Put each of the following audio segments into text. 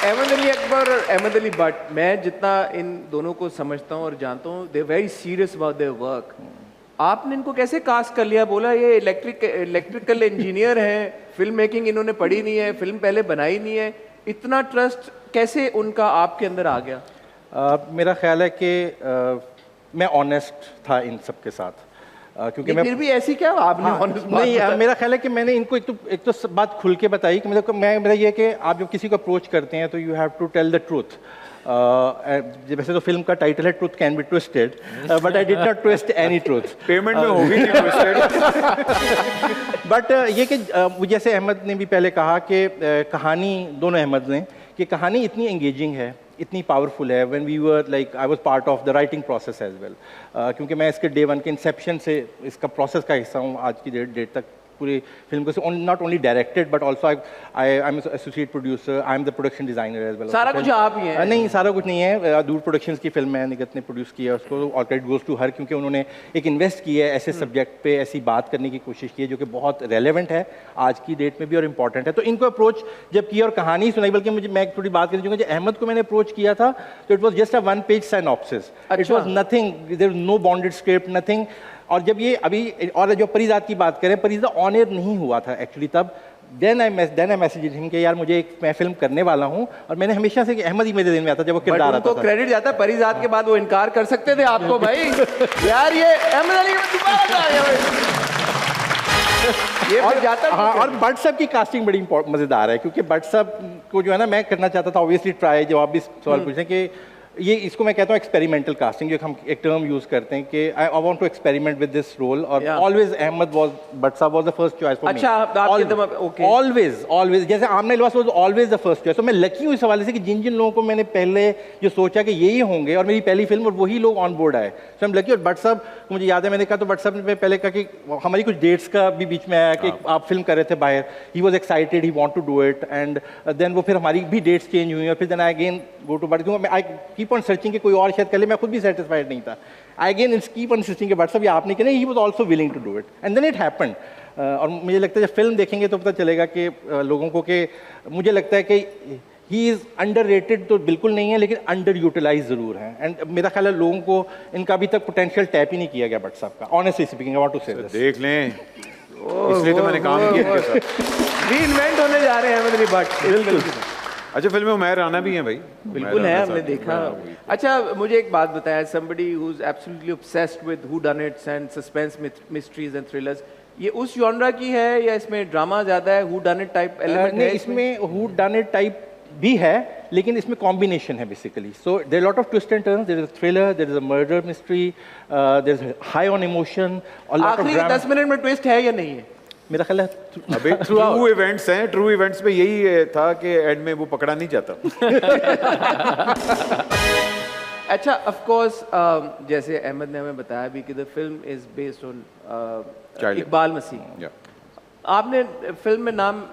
अहमद अली अकबर और अहमद अली भट्ट, मैं जितना इन दोनों को समझता हूँ और जानता हूँ, they very serious about their work. आपने इनको कैसे कास्ट कर लिया? बोला ये इलेक्ट्रिकल इंजीनियर हैं, फिल्म मेकिंग इन्होंने पढ़ी नहीं है, फिल्म पहले बनाई नहीं है, इतना ट्रस्ट कैसे उनका आपके अंदर आ गया? मेरा ख्याल है कि मैं ऑनेस्ट था इन सब के साथ, क्योंकि मैं फिर भी ऐसी क्या आपने ऑनेस्ट बात नहीं, मेरा ख्याल है कि मैंने इनको एक तो सब बात खुल के बताई कि मेरा ये कि आप जब किसी को अप्रोच करते हैं तो you have to tell the truth. वैसे तो फिल्म का टाइटल है truth can be twisted, but I did not twist any truth. Payment में होगी नहीं ट्विस्टेड। बट ये कि जैसे अहमद ने भी पहले कहा कि कहानी, दोनों अहमद ने, कि कहानी इतनी एंगेजिंग है, इतनी पावरफुल है। When we were like I was part of the writing process as well, क्योंकि मैं इसके डे वन के इंसेप्शन से इसका प्रोसेस का हिस्सा हूँ आज की डेट तक। पूरी फिल्म को not only directed but also I am associate producer, I am the production designer as well. सारा कुछ आप ही हैं? नहीं, सारा कुछ नहीं है। दूर प्रोडक्शंस की फिल्म है, निगत ने प्रोड्यूस की है उसको, all credit goes to her, क्योंकि उन्होंने एक इन्वेस्ट की है ऐसे सब्जेक्ट पे, ऐसी बात करने की कोशिश की है जो कि बहुत रेलेवेंट है आज की डेट में भी और इंपॉर्टेंट है। तो इनको अप्रोच जब किया और कहानी सुनाई, बल्कि मैं थोड़ी बात करनी चाहूँगा, जब अहमद को मैंने अप्रोच किया था तो it was just a 1 page synopsis, it was nothing, there was no bonded script, nothing. और जब ये अभी, और जो परिजात की बात करें, परिजात ऑन एयर नहीं हुआ था एक्चुअली तब। देन आई मैसेज हिम कि यार मुझे मैं फिल्म करने वाला हूँ, और मैंने हमेशा से कि अहमद ही मेरे दिन में आता जब वो किरदार आता था। क्रेडिट जाता है, परिजात के बाद वो इनकार कर सकते थे आपको भाई। यार ये अहमद अली ये और जाता। हाँ, और भट्ट साहब की कास्टिंग बड़ी मजेदार है, क्योंकि भट्ट साहब को जो है ना, मैं करना चाहता था ऑब्वियसली ट्राई, जब आप भी सवाल पूछ रहे हैं कि ये, इसको मैं कहता हूँ एक्सपेरिमेंटल कास्टिंग, जो हम एक टर्म यूज करते हैं कि I want to experiment with this role, और ऑलवेज अहमद वाज, भट्ट साहब was the first choice for me. अच्छा, ऑलवेज जैसे आमने लिबास was always the first choice. तो मैं लकी हूँ इस हवाले से कि जिन जिन लोगों को मैंने पहले जो सोचा कि यही होंगे, और मेरी पहली फिल्म, और वही लोग ऑन बोर्ड आए, सो आई एम लकी। और भट्ट साहब को मुझे याद है, मैंने कहा तो भट्ट साहब ने पहले कहा कि हमारी कुछ डेट्स का भी बीच में आया कि आप फिल्म कर रहे थे बाहर, he was excited, he want to do it, and then वो फिर हमारी भी डेट्स चेंज हुई, और फिर then I again go to Bhatt, क्योंकि आई कीप ऑन सर्चिंग कि कोई और शायद कर ले, मैं खुद भी सेटिस्फाइड नहीं था। I again keep on insisting कि भट्ट साहब ये आपने किया, he was also willing to do it, and then it happened. और मुझे लगता है जब फिल्म देखेंगे तो पता चलेगा कि लोगों को, कि मुझे लगता है कि ही इज़ अंडररेटेड तो बिल्कुल नहीं है, लेकिन अंडर यूटिलाइज ज़रूर है। एंड मेरा ख्याल है लोगों को इनका अभी तक पोटेंशियल टैप ही नहीं किया गया भट्ट साहब का, honestly speaking. I want to say this. देख लें, इसलिए तो मैंने काम किया इनके साथ। रीइन्वेंट होने जा रहे हैं अहमद अली भट्ट। बिल्कुल। अच्छा, फिल्म में उमैर राना भी है भाई? बिल्कुल है, हमने देखा। अच्छा, मुझे एक बात बताया, somebody who's absolutely obsessed with whodunits and suspense mysteries and thrillers, ये उस जॉनरा की है या इसमें ड्रामा ज्यादा है, whodunit टाइप एलिमेंट है? इसमें whodunit टाइप भी है, लेकिन इसमें कॉम्बिनेशन है basically. So there lot of twist and turns, there is a thriller, there is a murder mystery, there is high on emotion, और लॉट ऑफ आखिरी 10 मिनट में ट्विस्ट है या नहीं है? मेरा ख्याल है अबे ट्रू इवेंट्स हैं, ट्रू इवेंट्स में यही था कि एंड में वो पकड़ा नहीं जाता। अच्छा, ऑफ कोर्स जैसे अहमद ने हमें बताया भी कि the film is based on Iqbal Masih. आपने फिल्म में नाम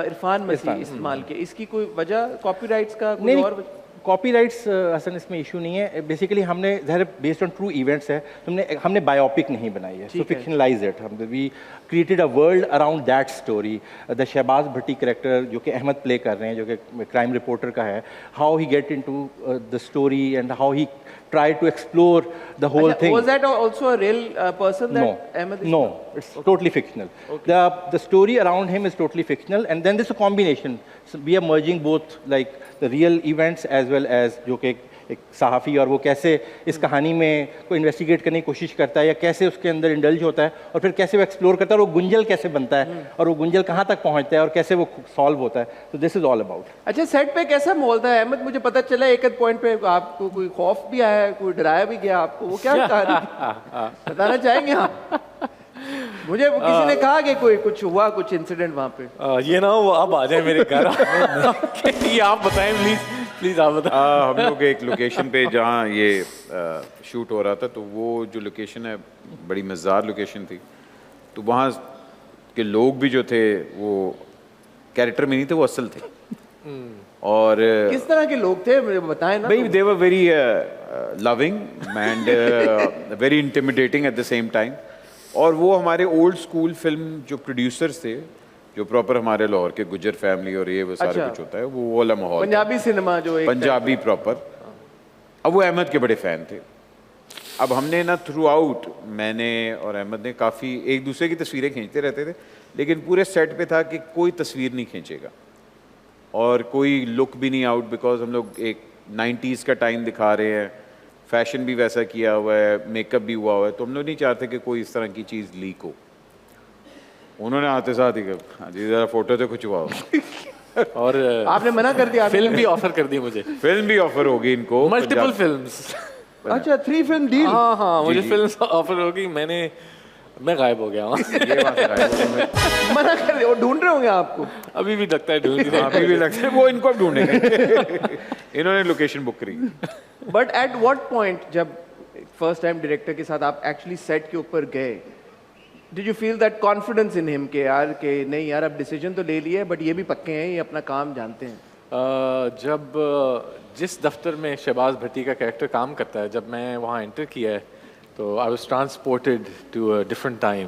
इरफान मसीह इस्तेमाल किया, इसकी कोई वजह कॉपीराइट्स का कोई और? कॉपीराइट्स असल इसमें इशू नहीं है। बेसिकली हमने ज़ाहिर बेस्ड ऑन ट्रू इवेंट्स है, हमने बायोपिक नहीं बनाई है, सो फिक्शनलाइज इट। हम we created a world around that story. The Shahbaz Bhatti character जो कि अहमद प्ले कर रहे हैं, जो कि क्राइम रिपोर्टर का है, how he get into the story and how he try to explore the whole thing. Was that also a real person that Ahmed? No, it's totally fictional. Okay. The story around him is totally fictional, and then there's a combination. So we are merging both like the real events as well as जो कि एक सहाफ़ी, और वो कैसे इस कहानी में कोई इन्वेस्टिगेट करने की कोशिश करता है, या कैसे उसके अंदर इंडल्ज होता है, और फिर कैसे वो एक्सप्लोर करता है, और वो गुंजल कैसे बनता है, और वो गुंजल कहाँ तक पहुँचता है, और कैसे वो सॉल्व होता है। तो दिस इज ऑल अबाउट। अच्छा, सेट पे कैसा माहौल था अहमद? मुझे पता चला एक पॉइंट पे आपको कोई खौफ भी आया, कोई डराया भी गया आपको, वो क्या बताना चाहेंगे आप? मुझे किसी ने कहा कि कोई कुछ हुआ, कुछ इंसिडेंट वहाँ पे? ये ना वो अब आ जाए मेरे घर। ये आप बताएं प्लीज आप बताएं। हम लोग एक लोकेशन पे जहाँ ये शूट हो रहा था, तो वो जो लोकेशन है बड़ी मज़ेदार लोकेशन थी। तो वहाँ के लोग भी जो थे वो कैरेक्टर में नहीं थे, वो असल थे। और किस तरह के लोग थे मुझे बताएं ना। भाई they were very loving and very intimidating at the same time. और वो हमारे ओल्ड स्कूल फिल्म जो प्रोड्यूसर्स थे जो प्रॉपर हमारे लाहौर के गुज्जर फैमिली और ये वो सारे अच्छा। कुछ होता है, वो वाला माहौल था। पंजाबी सिनेमा जो एक पंजाबी प्रॉपर। अब वो अहमद के बड़े फ़ैन थे। अब हमने ना थ्रू आउट, मैंने और अहमद ने काफ़ी एक दूसरे की तस्वीरें खींचते रहते थे, लेकिन पूरे सेट पे था कि कोई तस्वीर नहीं खींचेगा और कोई लुक भी नहीं आउट, बिकॉज हम लोग एक 90s का टाइम दिखा रहे हैं, फैशन भी वैसा किया हुआ है, मेकअप भी हुआ हुआ है, तो हम लोग नहीं चाहते कि कोई इस तरह की चीज़ लीक हो। उन्होंने आते साथ ही कहा, हाँ जी ज़रा फोटो तो खिंचवाओ। और आपने मना कर दिया? फिल्म भी ऑफर कर दी मुझे, फिल्म भी ऑफर होगी इनको, मल्टीपल फिल्म्स। अच्छा, 3 फिल्म डील। हाँ हाँ, मुझे फिल्म ऑफर होगी, मैं गायब हो गया वहाँ। ये बात है। मना कर दिया? वो ढूंढ रहे होंगे आपको? अभी भी लगता है ढूंढ ही रहे हैं। अभी भी लगता है वो इनको अब ढूंढेंगे। इन्होंने लोकेशन बुक करी। बट एट व्हाट पॉइंट, जब फर्स्ट टाइम डायरेक्टर के साथ आप एक्चुअली सेट के ऊपर गए, did you feel that confidence in him के यार कि नहीं यार अब डिसीजन तो ले लिया है बट ये भी पक्के हैं, ये अपना काम जानते हैं? जब जिस दफ्तर में शहबाज भट्टी का कैरेक्टर काम करता है, जब मैं वहाँ एंटर किया है तो I was transported to a different time,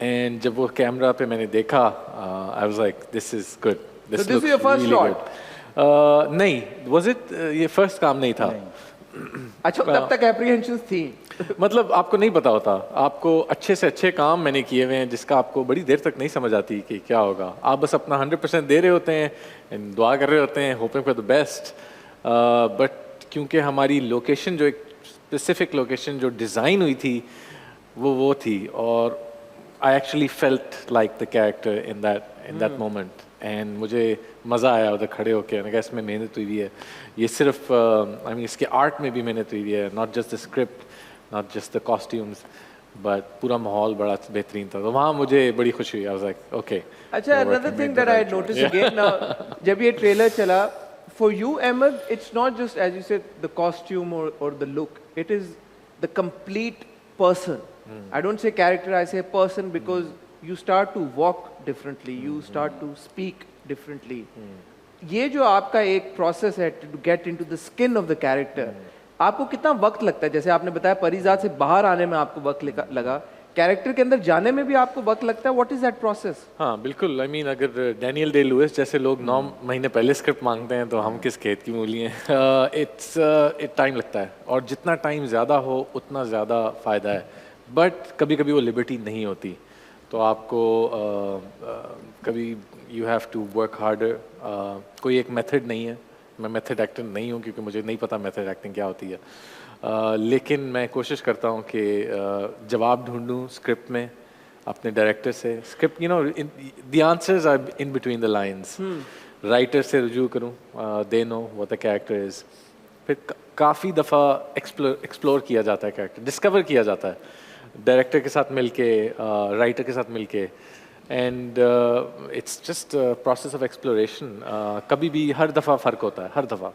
and जब वो कैमरा पे मैंने देखा, I was like this is good, So this is your first shot? नहीं, वाज इट ये फर्स्ट काम नहीं था। अच्छा, तब तक एप्रीहेंशंस थी? मतलब आपको नहीं पता होता, आपको अच्छे से अच्छे काम मैंने किए हुए हैं जिसका आपको बड़ी देर तक नहीं समझ आती कि क्या होगा। आप बस अपना 100% दे रहे होते हैं and दुआ कर रहे होते हैं, hoping for the best. But क्योंकि हमारी लोकेशन, जो एक स्पेसिफिक लोकेशन जो डिज़ाइन हुई थी, वो थी, और I actually felt like the character in that moment, and मुझे मज़ा आया उधर खड़े होकर। मैंने कहा इसमें मेहनत हुई है, ये सिर्फ आई मीन इसके आर्ट में भी मेहनत हुई है, not just the script, not just the costumes, but पूरा माहौल बड़ा बेहतरीन था। तो वहाँ मुझे बड़ी खुशी हुई। आई वाज लाइक ओके। अच्छा, another thing that I noticed again now, जब ये ट्रेलर चला, for you Ahmed, it's not just as you said the costume or the look, it is the complete person. I don't say character, I say person, because you start to walk differently, you start to speak differently. ये जो आपका एक process है to get into the skin of the character, आपको कितना वक्त लगता है? जैसे आपने बताया परिजात से बाहर आने में आपको वक्त लगा, कैरेक्टर के अंदर जाने में भी आपको वक्त लगता है। What is that process? हाँ बिल्कुल, आई मीन अगर डैनियल डे लुइस जैसे लोग 9 महीने पहले स्क्रिप्ट मांगते हैं तो हम किस खेत की मूली हैं। इट टाइम लगता है, और जितना टाइम ज़्यादा हो उतना ज़्यादा फ़ायदा है, बट कभी कभी वो लिबर्टी नहीं होती, तो आपको कभी you have to work harder. कोई एक मेथड नहीं है, मैं मेथड एक्टर नहीं हूँ क्योंकि मुझे नहीं पता मेथड एक्टिंग क्या होती है, लेकिन मैं कोशिश करता हूँ कि जवाब ढूंढूँ स्क्रिप्ट में अपने डायरेक्टर से। Script the answers are in between the lines. Writer से रुजू करूँ, they know what the character is. फिर काफ़ी दफ़ा एक्सप्लोर किया जाता है कैरेक्टर, डिस्कवर किया जाता है डायरेक्टर के साथ मिलके, राइटर के साथ मिलके, and it's just process of exploration. कभी भी हर दफ़ा फ़र्क होता है, हर दफ़ा।